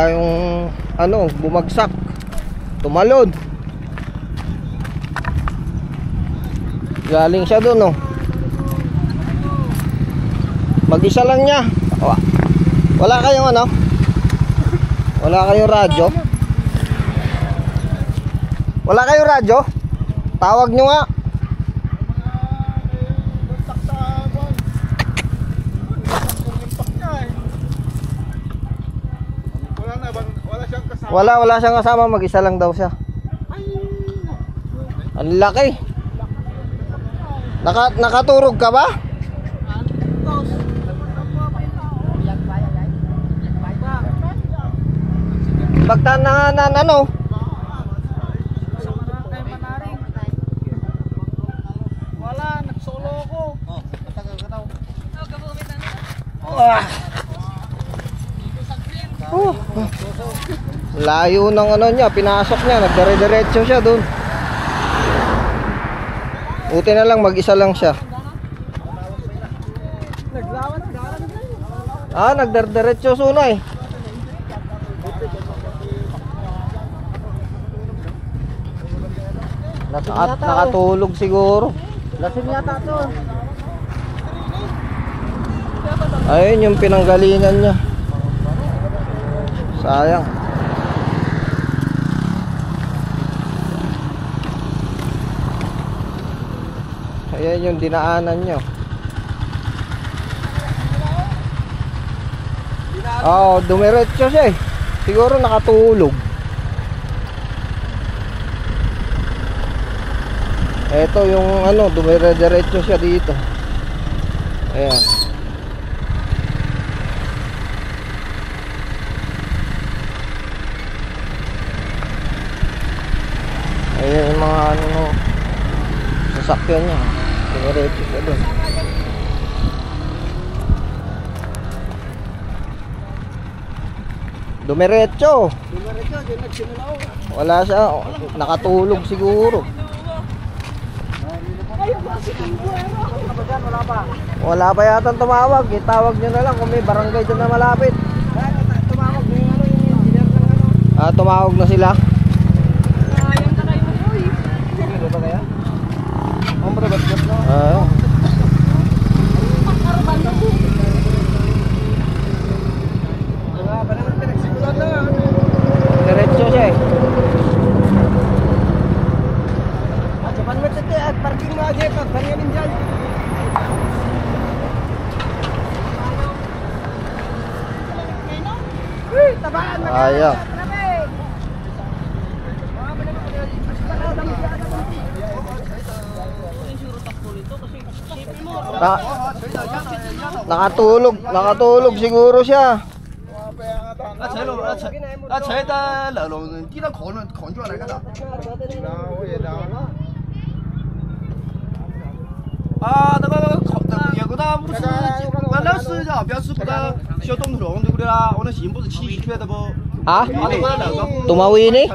bigla yung ano, bumagsak, tumalon. Galing siya doon, oh. Mag-isa lang niya. Wala kayong ano? Wala kayong radyo? Wala kayong radyo? Tawag nyo nga. Wala siyang kasama, mag-isa lang daw siya. Ang laki. Nakaturog ka ba? Pagtanahanan ano? Wala, nagsolo ko. Oh, matagal ka daw. Layo ng ano niya, pinasok niya, nagdire-diretso siya doon. Buti na lang, mag-isa lang siya. Nagdire-diretso sunay. Nakatulog siguro. Lasing yata to. Ayun yung pinanggalingan niya. Sayang. Ayan yung dinaanan nyo. Dumiretso siya eh. Siguro nakatulog. Ito yung ano, dumire-diretso siya dito. Ayan. Ayan yung mga ano, sasakyan niya. Dumiretso siya doon. Dumiretso. Dumiretso, di nagsimula. Wala siya, nakatulog siguro. Wala pa yata tumawag. Itawag nyo na lang kung may barangay dyan na malapit. Tumawag na yung engineer ng ano. Tumawag na sila. Ayun na kayo mo eh. Dito ba kaya? Ba't na? Wala ba naman pinagsimulan na? Diretso siya eh. Japan mo tete at parking mo aja pag bangyanin dyan. Tabaan na Ayaw. Nakatulog siguro siya. Tumawini?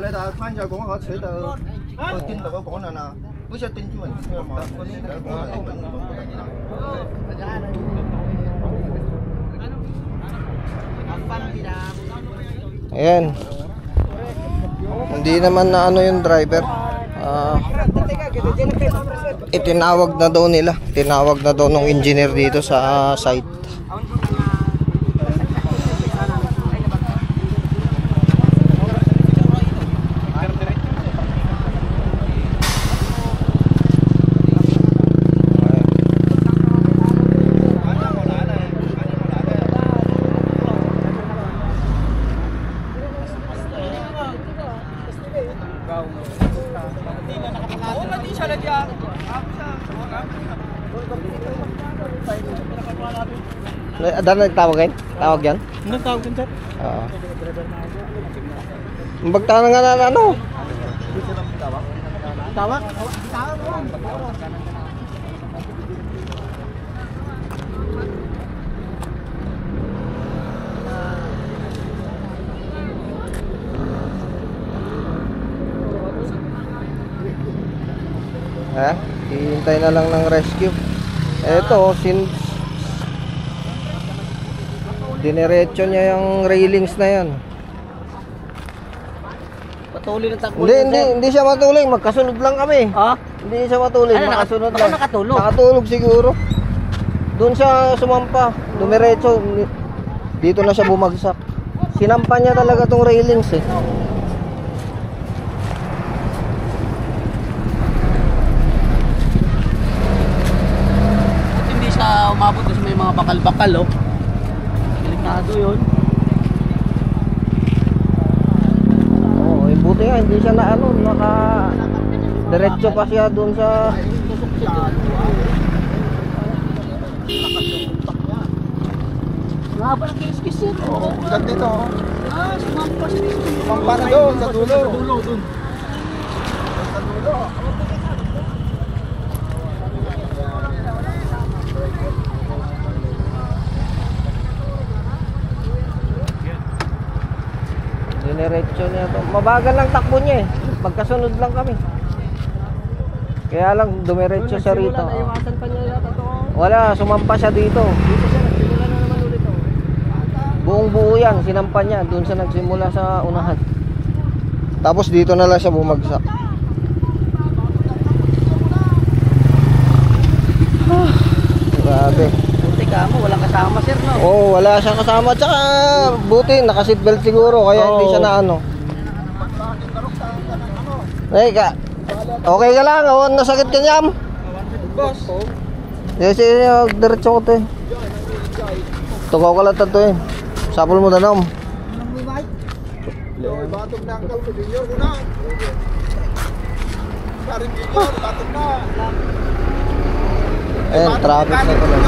Ayan. Hindi naman na ano yung driver. Itinawag na daw nila. Tinawag na daw ng engineer dito sa site. Dahil nagtawag tawag yan? Nagtawag yan, sir? Oo. Bagta na nga na ano? Tawag? Hihintay na lang ng rescue. Eto, diniretso niya yung railings na yan. Patuloy na takbo. Hindi siya matuloy, magkasunod lang kami. Ha? Hindi siya matuloy, Ano, makasunod baka lang. nakatulog? Nakatulog siguro. Doon siya sumampa, dumiretso. Dito na siya bumagsak. Sinampa niya talaga tong railings eh. At hindi siya umabot kasi may mga bakal-bakal, oh. Delikado yun. Oo, buti nga, hindi siya na ano, diretso pa siya doon sa... Mahaba ng kiskis yun. Oo, ugat dito. Ah, sumampas dito. Pampa na doon, sa dulo. Sa dulo, doon. Sa dulo. Diretso niya to. Mabagal lang takbo niya eh. Magkasunod lang kami. Kaya lang dumiretso siya rito. Naiwasan pa niya yata ito. Wala, sumampa siya dito. Dito siya, nagsimula na naman ulit, oh. Buong buo yan, sinampa niya. Doon siya nagsimula sa unahan. Tapos dito na lang siya bumagsak. Grabe. Buti ka mo, walang kasama, sir, no? Oo, wala siyang kasama. Tsaka buti, naka-seatbelt siguro. Kaya hindi siya na ano. Okay ka lang? O, nasakit ka niyam? Boss. Yes, diretso ko to eh. Tukaw ka lang to eh. Sapol mo danom. Yo, batog na ang kalpidinyo ko na. Karin dinyo, batog na. Ayan, traffic na ito lang.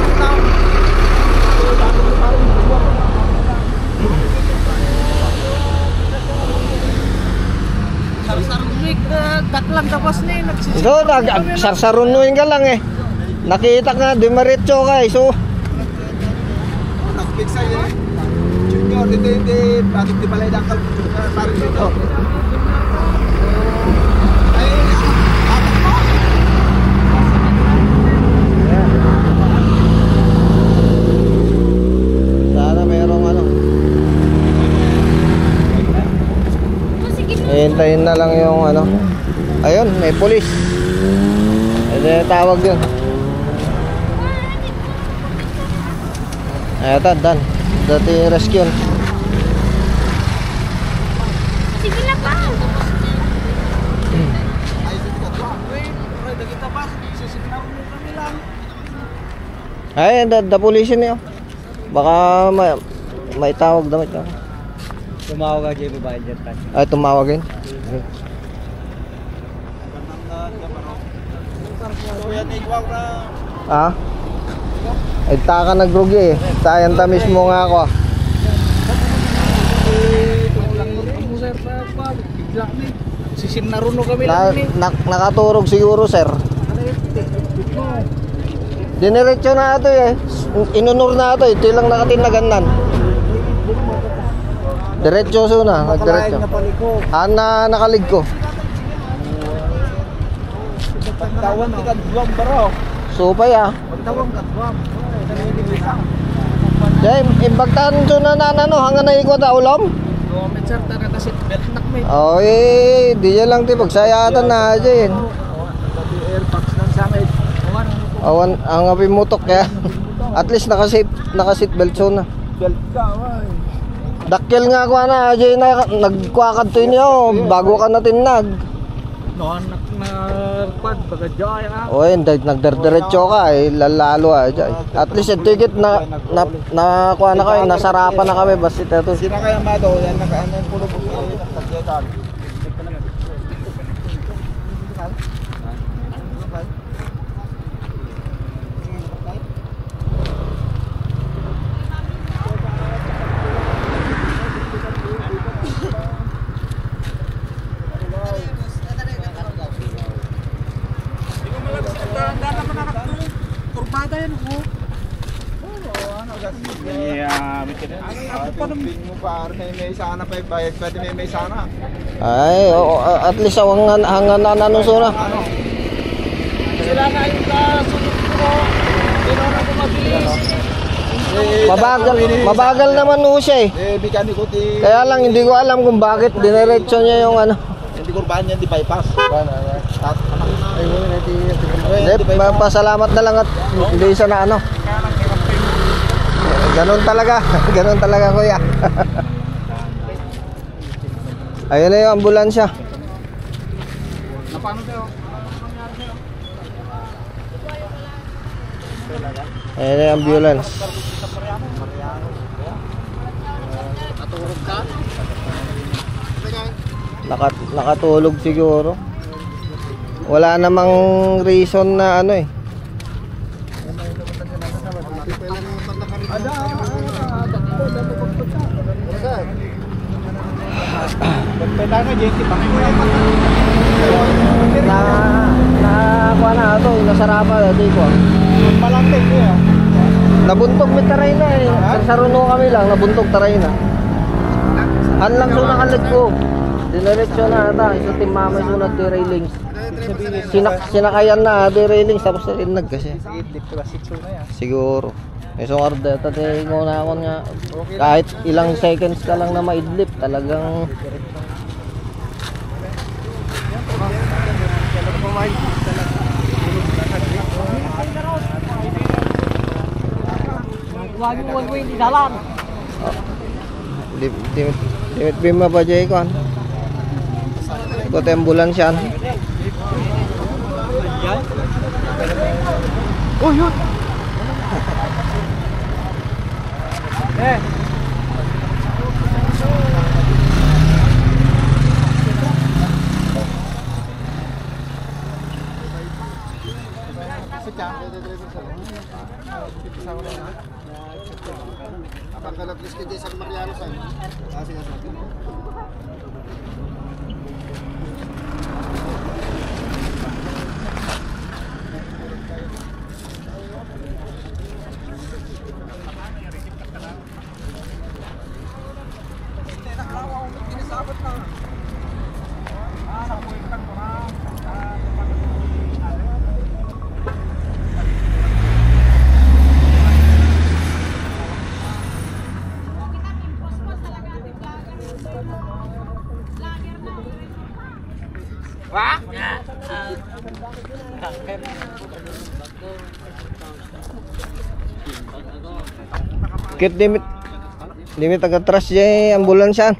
Sarsarumik, dak lang tapos na eh. So, sarsarunuin ka lang eh. Nakita ka, dumiretso ka eh. So, Nakapig sa'yo eh. Junior, hindi, batog di balay na ang kalpidinyo. Karin dito. Ay, batog mo. sana merong ano. Hintayin na lang yung ano. Ayun, may pulis. Ito tawag yun. Eto, dan. Dati rescue. Sige na pa. Ay, the police niyo. Baka may tawag damit ka. Tumawag ka, JB Bayan dyan. Ay, tumawagin. Ah? Ay, taka nagrugi eh. Tayan ta mismo nga ako. Sisim na runo kami lang eh. Nakaturog siguro, sir. Diniretso na ito eh. Inunur na ito eh. Ito lang nakatinlaganan. Diretso na. Nagdiretso. Nakalig ko. Pagtawan ti kadwam baro. Supay ah. Pagtawan kadwam. Jay, imbagtan so na nanano hanggang naikot na ulam. Comment, sir, tara kasi belt nak may. Oy, di yan lang ti pagsayatan na dyan. Pati airbags ng sangit. Awan ang api mutok kaya. At least naka-seat belt so na. Belt ka, ay. Dakkel nga ko na dyan na nagkwakad to niyo bago ka na tinag. No, anak na pad baga jay ah. Oy, nagdiretso ka eh lalalo ah dyan. At least ito higit na kuha na kayo, nasarapan na kami basta ito. Sino kaya mado? Yan naka-ano yung pulo po. Nagjetan. Kurbada yan oh. May sana pa bayad, pwede may sana. Ay, at least hanggang nananunso na. Sila na yung kasunod ko. Sino na kumabilis. Mabagal naman ho siya eh. Mekaniko ti. Kaya lang hindi ko alam kung bakit diniretso niya yung ano. Hindi kurbahan yan, di bypass. Ay, hindi, pasalamat na lang at hindi isa na ano. Ganun talaga. Ganun talaga, kuya. Ayun na yung ambulansya. Paano sa'yo? Ayun na yung ambulance. Natulog ka? Nakatulog siguro. Wala namang reason na ano eh. Kuha na ito, nasarapa dati ko. Malangting ko yan. Nabuntog may taray na eh. Sa Runo kami lang, nabuntog taray na. Lang so nakalag ko. Dinereksyon na ata, isa timama sunod di railings. Sinakayan na di railings tapos narinag kasi. Siguro. Isong ardeta di ko na ako nga. Kahit ilang seconds ka lang na maidlip, talagang Lagi mo one-way di dalan. Dimit bima pa dyan ko. Ikot ambulance yan. Oh, yun! Apang kalapis ka dyan sa Mariano sa'yo. Kasi nasabi. Kit dimit agak-atras dyan ambulans yan.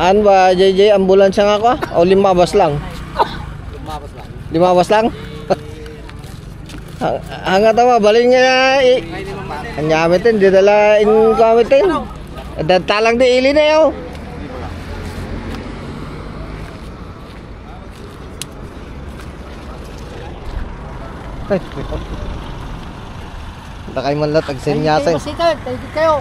An ba JJ ambulans nga ako? O 5 bas lang? 5 bas lang? Hanga tama baling nga anyamitin di dala in kamitin. Talang di ili na yaw. Takay man lat agsenyasan. Thank you kayo.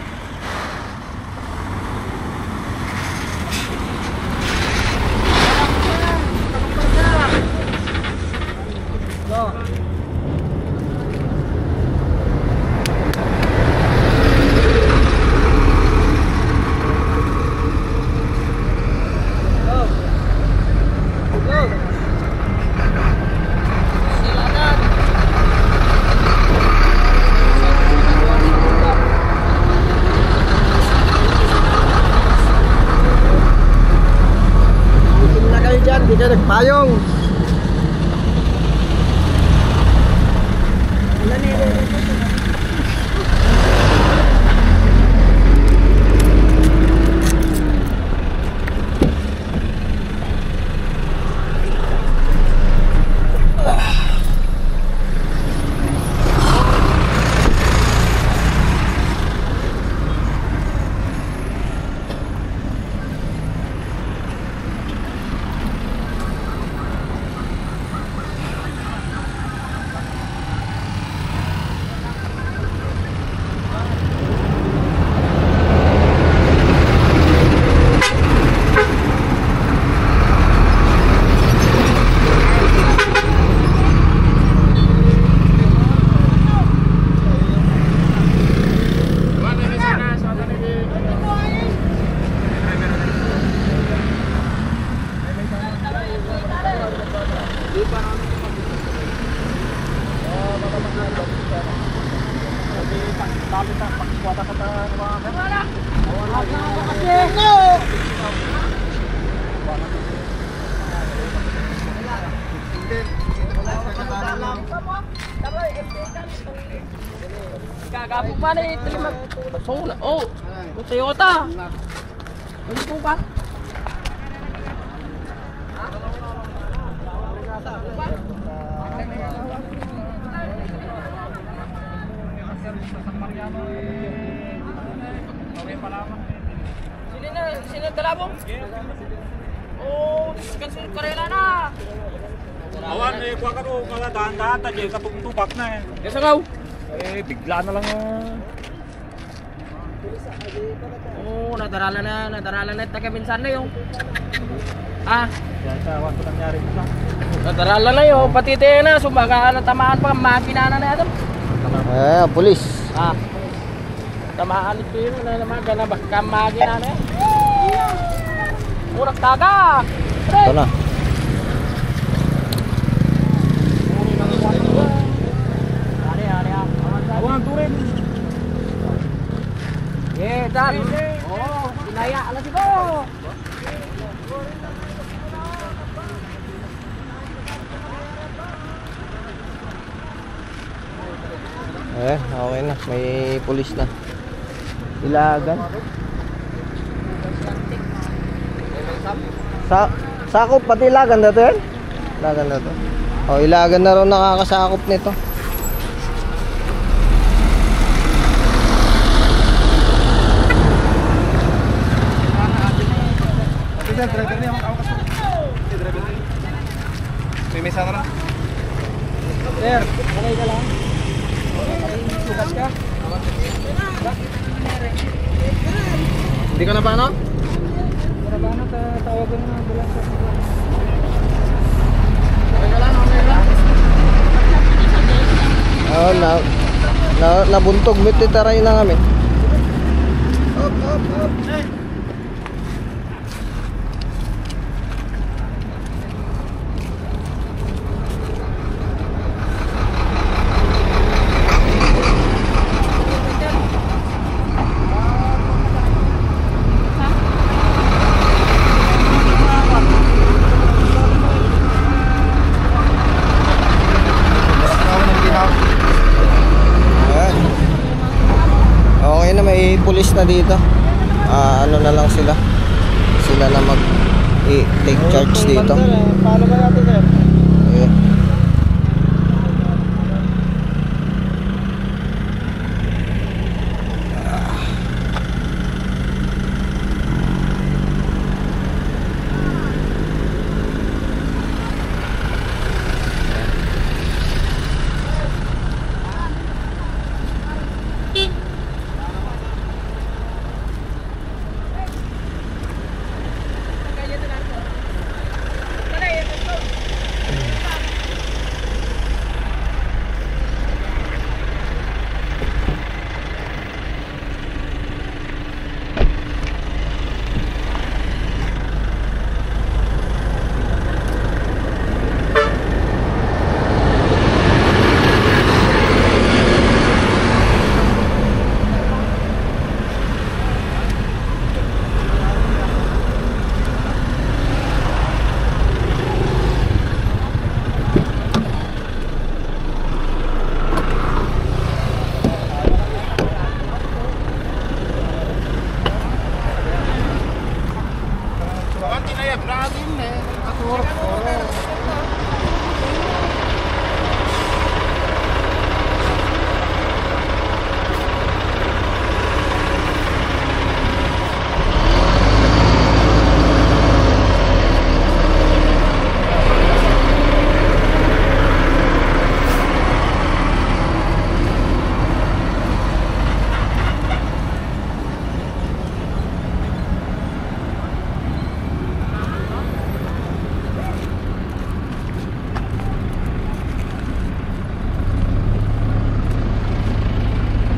Hindi ka nagpayong. Kagabog pa na ito lima. Oh, Toyota. Ano po ba? Sino talabong? Oh, kansul karela na. Awan, kuha ka to, dahan-dahan, tadyo, katugtubak na eh. Kesa ngaw? Bigla na lang Oh, nadarala na taga minsan na yung. Ah, yan sa awan ko nangyari ito. nadarala na yung, pati tayo na, sumbagaan na tamaan pa, makina na yan. Pulis. Ah, tamaan ito yun, namaga na, baka makina na yan. Urak taga! Ito na. Awan, turin. Yeah, dan. Oh, kinaya alas ko. Okay na. May pulis na. Ilagan. Sakop pati ilagan na to yan? Ilagan na to. Oh, ilagan na raw nakakasakop nito. Driver niya, ako kasi. Driver niya. May mesa ka na? Sir, kalay ka lang. Sukat ka? Hindi ka na ba, no? Para ba na tawagan na bulan sa Nabuntog mititaray na kami. Okay na, may pulis na dito. Ano na lang sila na take charge dito. Paano ba natin, sir? Okay.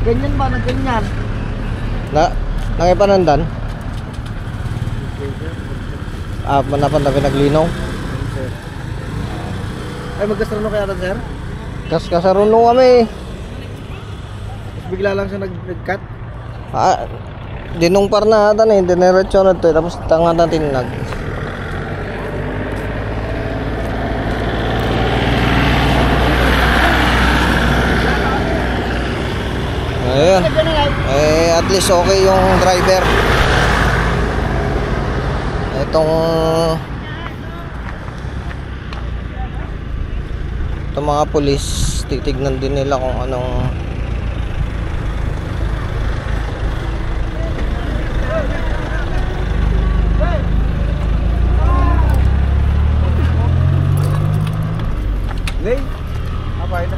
ganyan ba na ganyan? Nangipanandan? Manapan na pinaglinaw. Ay, magkasarano kaya na, sir? Kasaruno kami. Tapos bigla lang siya nag-cut. Dinungpar na ata na, diniretso na to, tapos tanga na tinag. Ayun. At least okay yung driver. Itong mga pulis, titignan din nila kung anong Lay. Apa itu?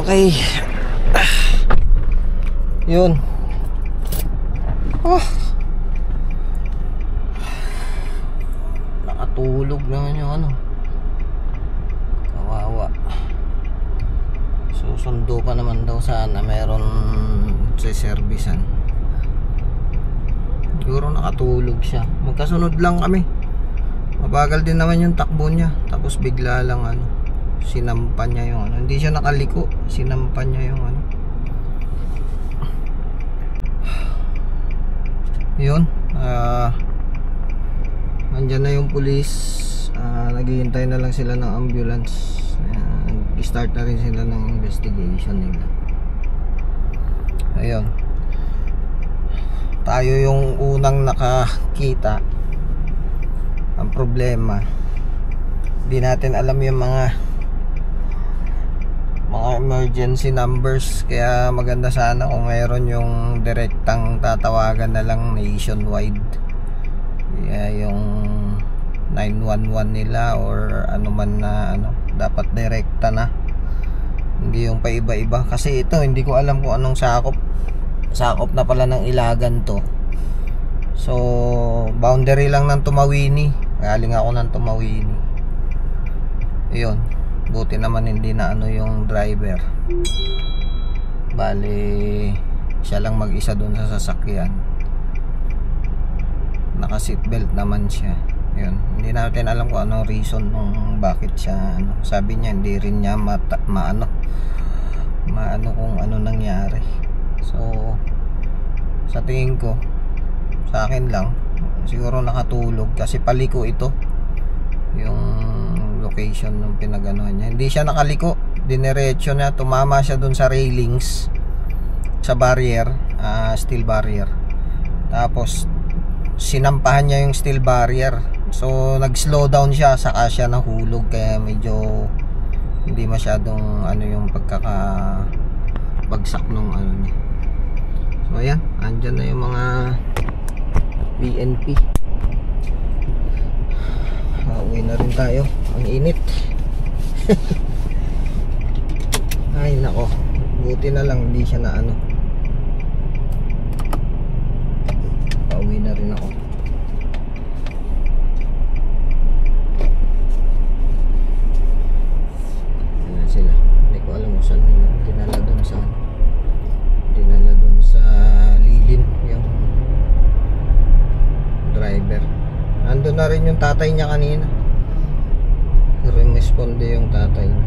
okay. Yun. Nakatulog naman yung ano. Kawawa. Susundo pa naman daw sana, meron sa servisan. Siguro nakatulog siya. Magkasunod lang kami. Mabagal din naman yung takbo niya. Tapos bigla lang ano, sinampan niya yung ano. Hindi siya nakaliko, sinampan niya yung ano. Yun. Andyan na yung pulis. Naghihintay na lang sila ng ambulance. Start na rin sila ng investigation nila. Ayun. Tayo yung unang nakakita. Ang problema, di natin alam yung mga emergency numbers, kaya maganda sana kung mayroon yung direktang tatawagan na lang nationwide. Kaya yung 911 nila or ano man na ano, dapat direkta na, hindi yung paiba-iba. Kasi ito, hindi ko alam kung anong sakop na pala ng Ilagan to. So boundary lang ng Tumawini, galing ako ng Tumawini. Ayun, buti naman hindi na ano yung driver. Bali siya lang mag-isa dun sa sasakyan. Naka seatbelt naman siya. Yun, hindi natin alam kung anong reason nung bakit siya ano. Sabi niya hindi rin niya maano kung ano nangyari. So sa tingin ko, sa akin lang siguro nakatulog kasi paliko ito yung location ng pinaganohan niya. Hindi siya nakaliko, diniretso niya, tumama siya dun sa railings, sa barrier, steel barrier. Tapos sinampahan niya yung steel barrier. So nag-slow down siya, saka siya nahulog, kaya medyo hindi masyadong ano yung pagkakabagsak nung ano niya. So ayan, andyan na yung mga PNP. Uwi na rin tayo, ang init. Ay nako, buti na lang hindi siya na ano. Pauwi na rin ako. Ayan sila, hindi ko alam kung saan nila dinala dun sa lilim yung driver. Andun na rin yung tatay niya kanina. Responde yung tatay niya.